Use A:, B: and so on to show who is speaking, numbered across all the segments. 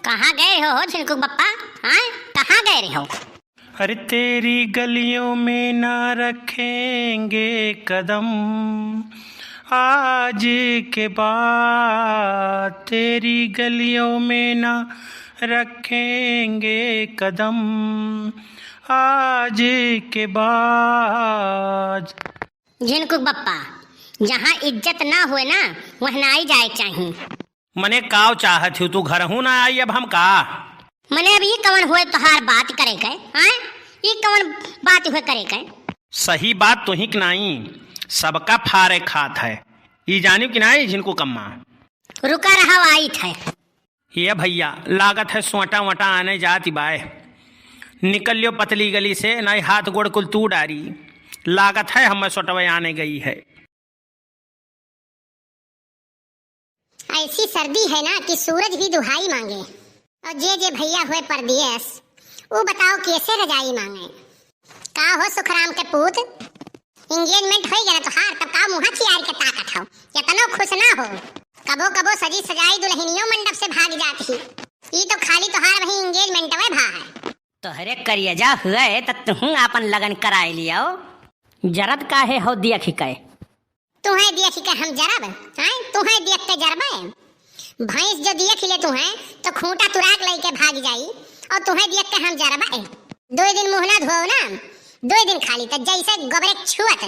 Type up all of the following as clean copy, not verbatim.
A: कहाँ गए हो झिनकुक बप्पा? हाँ, कहाँ गए रहे हो?
B: अरे तेरी गलियों में ना रखेंगे कदम, आज के बाद तेरी गलियों में ना रखेंगे कदम, आज के बाद।
A: झिनकुक बप्पा, जहाँ इज्जत ना हुए ना वह ना ही जाए चाहिए।
B: मने काव चाहत हूँ, तू घर हूँ ना आई अब हम का?
A: मने अब ये कवन हुए तोहार बात करे गए? हाँ, ये कवन बात हुए करे गए?
B: सही बात तो ही कि नहीं, सबका फारे खात है। ये जानी कि नहीं झिनको कम्मा?
A: रुका रहा आई थे।
B: ये भैया लागत है सोटा वटा आने जाती बाय, निकल लियो पतली गली से, नहीं हाथ गोड़ कुल तू डारी। लागत है हमें सोटवे आने गई है।
A: ऐसी सर्दी है ना कि सूरज भी दुहाई मांगे, और जे भैया हुए परदेस वो बताओ कैसे रजाई मांगे। का हो सुखराम के पूत, एंगेजमेंट हो गया तो हार तब का मुँह चियार के ताकत हो, इतना खुश ना हो। कबो कबो सजी सजाई दुल्हनियों मंडप से भाग जाती, ये तो खाली तोहार वही एंगेजमेंट में भा है।
C: तोहरे करियजा हुए त तुहू आपन लगन कराए लियो, जरत काहे हो दिया खिकाए।
A: तुम्हें दिया खिके हम जरब हैं, तुम्हें देख के जरबे। भैंस जो दिया खिले तुम्हें तो खूंटा तुराक लेके भाग जाई, और तुम्हें देख के हम जरबे। 2 दिन मुंह ना धोओ ना, 2 दिन खाली तो जैसे गोबरे छुअत।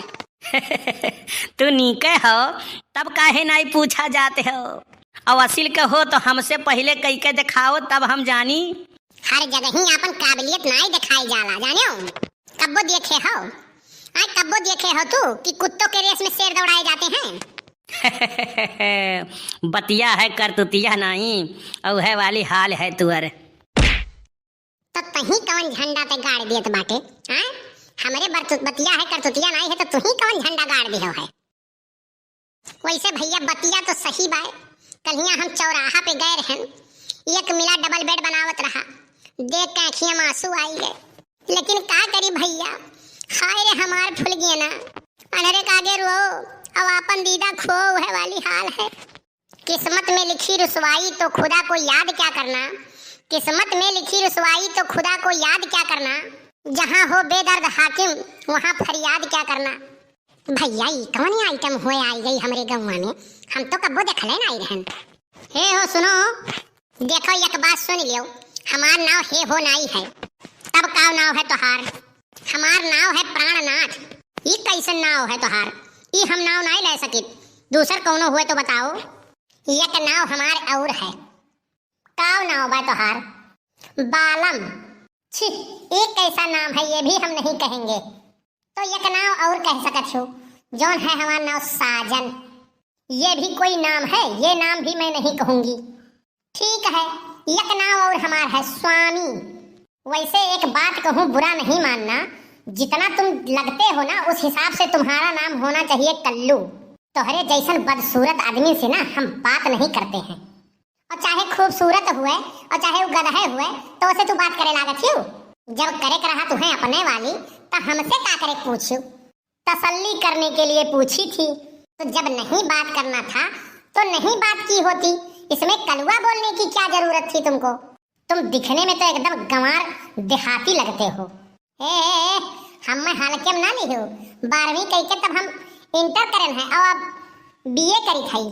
C: तू नीके हो तब काहे नहीं पूछा जाते हो, और असिल के हो तो हमसे पहले कई के दिखाओ तब हम जानी।
A: हर जगह ही अपन काबिलियत नहीं दिखाई जाला, जाने हो? कब्बो देखे हो आई, कब्बो देखे हो तू कि कुत्तों के रेस में शेर दौड़ाए जाते हैं?
C: बतिया है करतुतिया नहीं, और है वाली हाल है तुअर।
A: तो तही कवन झंडा ते गाड़ दियत बाटे? हाँ, हमरे बतिया है करतुतिया नहीं है तो तू ही कवन झंडा गाड़ दियो है? वैसे भैया बतिया तो सही बाय। कल हम चौराहा पे गए रहन, एक मिला डबल बेड बनावत रहा, देख के आँखियां में आंसू आई गए। लेकिन का करी भैया, हाय रे हमार फुल गया ना, अनहरे कागे रो अब अपन दीदा खो है वाली हाल है। किस्मत में लिखी रुसवाई तो खुदा को याद क्या करना, किस्मत में लिखी रुसवाई तो खुदा को याद क्या करना, जहाँ हो बेदर्द हाकिम वहाँ फरियाद क्या करना। भैया ये कौन आइटम हुए आई गई हमरे गाँव में, हम तो कब्बो देखले ना आई रहन। हे हो सुनो, देखो एक बात सुन लियो, हमार नाव हे हो नाई है, तब का नाव है तोहार? हमार नाव है प्राणनाथ। ये कैसन नाव है तोहार? ये हम नाव नहीं ले सकी, दूसर कौनो हुए तो बताओ। एक नाव हमार और है। काव नाव बा तोहार? बालम। छी, एक कैसा नाम है ये भी हम नहीं कहेंगे, तो एक नाव और कह सकत हो, जौन है हमार नाव साजन। ये भी कोई नाम है? ये नाम भी मैं नहीं कहूंगी। ठीक है, एक नाव और हमार है स्वामी। वैसे एक बात कहूँ, बुरा नहीं मानना, जितना तुम लगते हो ना उस हिसाब से तुम्हारा नाम होना चाहिए कल्लू। तोहरे जैसन बदसूरत आदमी से ना हम बात नहीं करते हैं, और चाहे खूबसूरत हुए और चाहे वो गधे हुए तो उसे तू बात करे लागत हो। जब करे रहा तुम्हें अपने वाली तो हमसे का करे पूछू, तसल्ली करने के लिए पूछी थी। तो जब नहीं बात करना था तो नहीं बात की होती, इसमें कलुआ बोलने की क्या जरूरत थी तुमको? तुम दिखने में तो एकदम गंवार देहाती लगते हो। हम में हालकेम ना ली हो, 12वीं कही के तब हम इंटर करन है और अब बीए करी थई।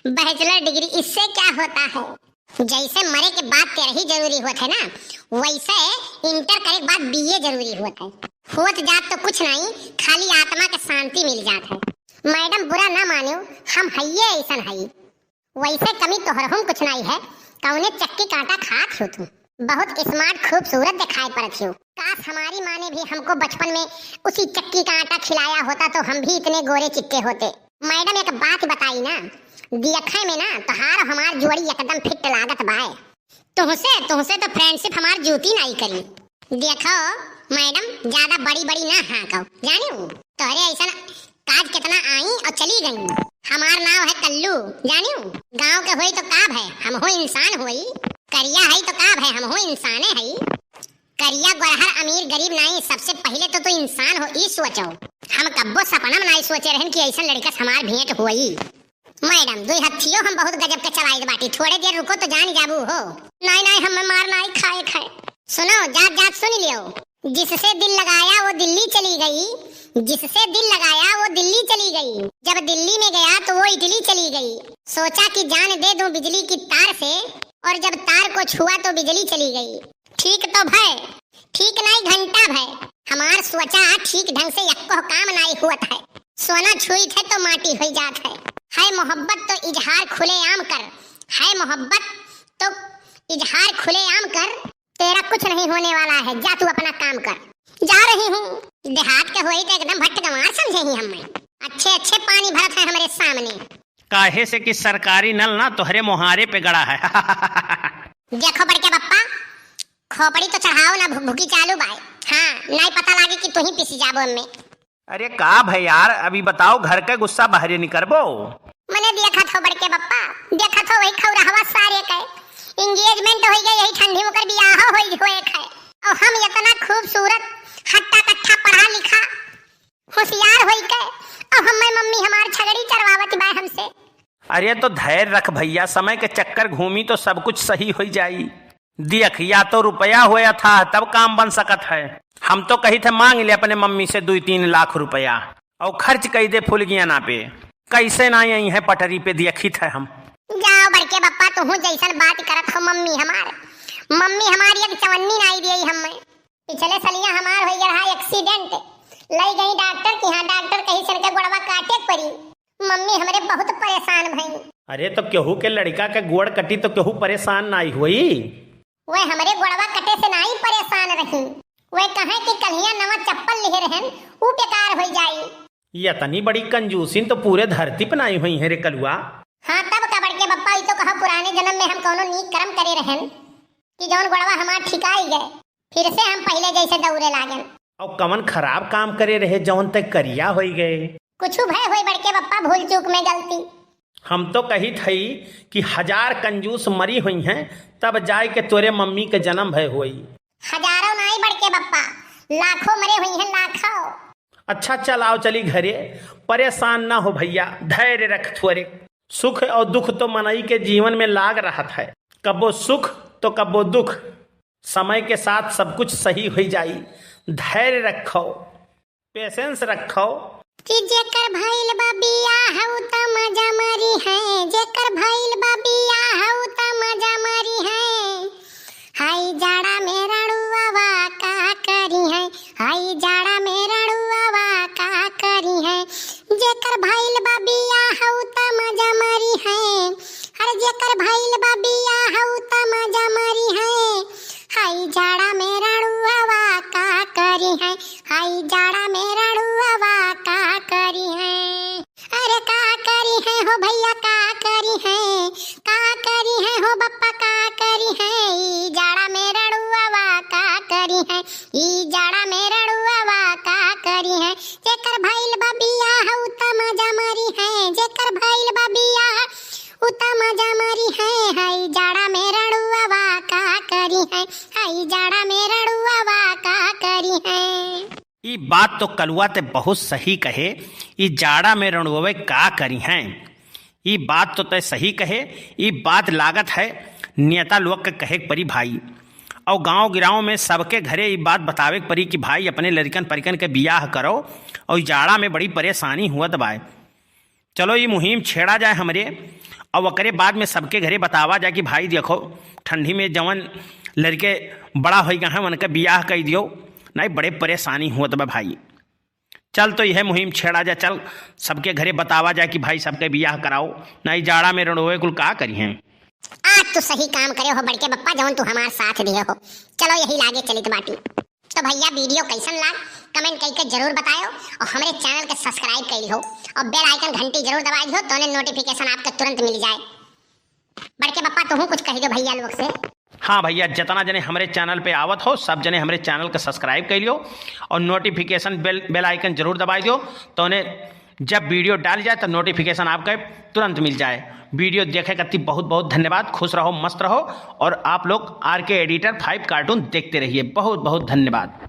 A: बैचलर डिग्री, इससे क्या होता है? जैसे मरे के बाद 13 जरूरी होते ना, वैसे इंटर करे के बाद बीए जरूरी होता है। होत जात तो कुछ नहीं, खाली आत्मा के शांति मिल जात है। मैडम बुरा ना मानो, हम हइये ऐसन हई। वैसे कमी तोहरहुम कुछ नहीं है, कौने चक्की कांटा खात हो तुम, बहुत स्मार्ट खूबसूरत दिखाई पड़त हो। काश हमारी माँ ने भी हमको बचपन में उसी चक्की का आटा खिलाया होता तो हम भी इतने गोरे चिट्टे होते। मैडम एक बात बताई ना, दिखे में ना तोहार हमार जोड़ी एकदम फिट लागत बाय। तुमसे तो फ्रेंडशिप हमार जूती नहीं करी। देखो मैडम, ज्यादा बड़ी बड़ी ना हाँको, जानियो तोहरे ऐसा काज कितना आई और चली गई। हमार नाव है कल्लू, जानियो गांव के होई तो काब है, हम हो इंसान होई। करिया है तो काब है, हम हो इंसाने है। करिया गोरहर अमीर गरीब नहीं, सबसे पहले तो इंसान हो, ई सोचो। हम कब्बो सपना में नहीं सोचे रहन कि ऐसा लड़का हमार भेंट होई। मैडम दुई हथियो हम बहुत गजब के चलाइल बाटी, थोड़े देर रुको तो जान जाबू हो। नहीं नहीं हमें मार नहीं खाए खाए। सुनो जात जात सुन लियो, जिससे दिल लगाया वो दिल्ली चली गई, जिससे दिल लगाया वो दिल्ली चली गई, जब दिल्ली में गया तो वो इटली चली गई। सोचा कि जान दे दूं बिजली की तार से, और जब तार को छुआ तो बिजली चली गई। ठीक तो भय, ठीक नहीं घंटा भय, हमार सोचा ठीक ढंग से यक्को काम नहीं हुआ है। सोना छुई थे तो माटी हो जात है मोहब्बत तो इजहार खुलेआम कर, है मोहब्बत तो इजहार खुलेआम कर, तेरा कुछ नहीं होने वाला है, जा तू अपना काम कर। जा रही हूँ, देहात के हुई तो एकदम भट्ट गंवार समझे ही हमें, अच्छे अच्छे पानी भरत है हमारे सामने।
B: काहे से कि सरकारी नल ना तोहरे मुहारे पे गड़ा है।
A: देखो बड़के बप्पा, खोपड़ी तो चढ़ाओ ना भुकी चालू बाय, हाँ नहीं पता लागे कि तू ही पिसी जाबो हमें।
B: अरे का भाई यार, अभी बताओ घर का गुस्सा बाहर निकलबो।
A: मैंने देखा था बड़के बप्पा, देखा था वही खौराहवा सारे के एंगेजमेंट हो गई, यही ठंडी में कर बियाह होए है, और हम इतना खूबसूरत हट्टा कट्ठा पढ़ा लिखा होशियार होई के, और हमें मम्मी हमार छगड़ी चरवावत बा हमसे।
B: अरे तो धैर्य रख भैया, समय के चक्कर घूमी तो सब कुछ सही हो जाई। देख या तो रुपया होया था तब काम बन सकत है। हम तो कही थे मांग ले अपने मम्मी से 2-3 लाख रुपया और खर्च कई दे फुलगियाना पे, कैसे ना यही है पटरी पे देखी थे हम।
A: जाओ बड़के बप्पा, तू जैसन बात करत हो मम्मी हमारी एक चवन्नी नहीं दी हमें। पिछले सलिया हमार हो गया एक्सीडेंट, लई गई डॉक्टर के यहाँ, डॉक्टर कही सन के गोड़वा काटे पड़ी, मम्मी हमारे बहुत परेशान भई।
B: अरे तो केहू के लड़का के गोड़ कटी तो केहू परेशान नहीं हुई,
A: वे हमारे गोड़वा कटे से नहीं परेशान रही, वे कहे कि कलिया नवा चप्पल ले रहन ऊ बेकार हो जाई।
B: ये तनी बड़ी कंजूसिन तो पूरे धरती पे नहीं हुई है रे कलुआ।
A: हाँ तब का बड़के बप्पा, तो कहा पुराने जन्म में हम कोनो नीक कर्म करे रहन कि जौन गोड़वा हमार ठिकाई गए, फिर से हम पहले जैसे दौड़े लागन।
B: और कमन खराब काम करे रहे जौन तक करिया हो गए।
A: कुछ भय होई बड़के बप्पा, भूल चूक में गलती।
B: हम तो कही थी कि 1000 कंजूस मरी हुई हैं तब जाए के तोरे मम्मी के जन्म भय हुई।
A: हजारों नहीं बड़के बप्पा, लाखों मरे हुई हैं, लाखों।
B: अच्छा चल आओ चली घरे, परेशान ना हो भैया, धैर्य रख थोड़े। सुख और दुख तो मनई के जीवन में लाग रहा है, कबो सुख तो कबो दुख, समय के साथ सब कुछ सही हो जाई। धैर्य रखो, पेशेंस रखो।
A: कि जेकर भइल बा बियाह उ त मजा मरी है, जेकर भइल बा बियाह उ त मजा मरी है। हाय जाड़ा में रणुआवा का करी है, हाय जाड़ा में रणुआवा का करी है। जेकर भइल बा बियाह उ त मजा मरी है, हर जेकर भइल बा बियाह उ त मजा मरी है। हाय जाड़ा में रणुआवा का करी है, हाय जाड़ा में रणुआवा का करी है। अरे का करी है हो भैया, का करी है, का करी है हो बप्पा, का करी है। ई जाड़ा में रणुआवा का करी है, ई जाड़ा में रणुआवा का करी है। जेकर भइल बा बियाह उ त मजा मरी है, जेकर भइल बा बियाह उ त मजा मरी है। हाय जाड़ा में रणुआवा का करी है, हाय जाड़ा में रणुआवा का करी है।
B: ये बात तो कलुआ ते बहुत सही कहे, ये जाड़ा में रणुए का करी हैं। ये बात तो तय सही कहे, ये बात लागत है नेता लोग के कहे परी भाई, और गांव गिराव में सबके घरे ये बात बतावे परी कि भाई अपने लड़कन परिकन के बियाह करो, और जाड़ा में बड़ी परेशानी हुआ दबाए। चलो ये मुहिम छेड़ा जाए हमरे, और वकरे बाद में सबके घरे बतावा जाए कि भाई देखो ठंडी में जवन लड़के बड़ा हो गए हैं उनका बियाह कर दियो, नहीं बड़े परेशानी हुआ तब भाई। चल तो यह मुहिम छेड़ा जा, चल सबके घरे बतावा जाए कि भाई सबके बियाह कराओ, नहीं जाड़ा में रणोए कुल का करी हैं।
A: आज तो सही काम करे हो बड़के बप्पा, जौन तू हमार साथ दिए हो। चलो यही लागे चलित बाटी। तो भैया वीडियो कैसन लाग कमेंट करके जरूर बताओ, और हमारे चैनल के सब्सक्राइब कर लो, और बेल आइकन घंटी जरूर दबा दियो, तो उन्हें नोटिफिकेशन आपको तुरंत मिल जाए। बड़के बप्पा तू कुछ कह दो भैया लोग से।
B: हाँ भैया, जितना जने हमारे चैनल पे आवत हो सब जने हमारे चैनल का सब्सक्राइब कर लियो, और नोटिफिकेशन बेल आइकन जरूर दबा दियो, तो उन्हें जब वीडियो डाल जाए तो नोटिफिकेशन आपका तुरंत मिल जाए। वीडियो देखे करती बहुत बहुत धन्यवाद, खुश रहो मस्त रहो, और आप लोग RK एडिटर 5 कार्टून देखते रहिए। बहुत बहुत धन्यवाद।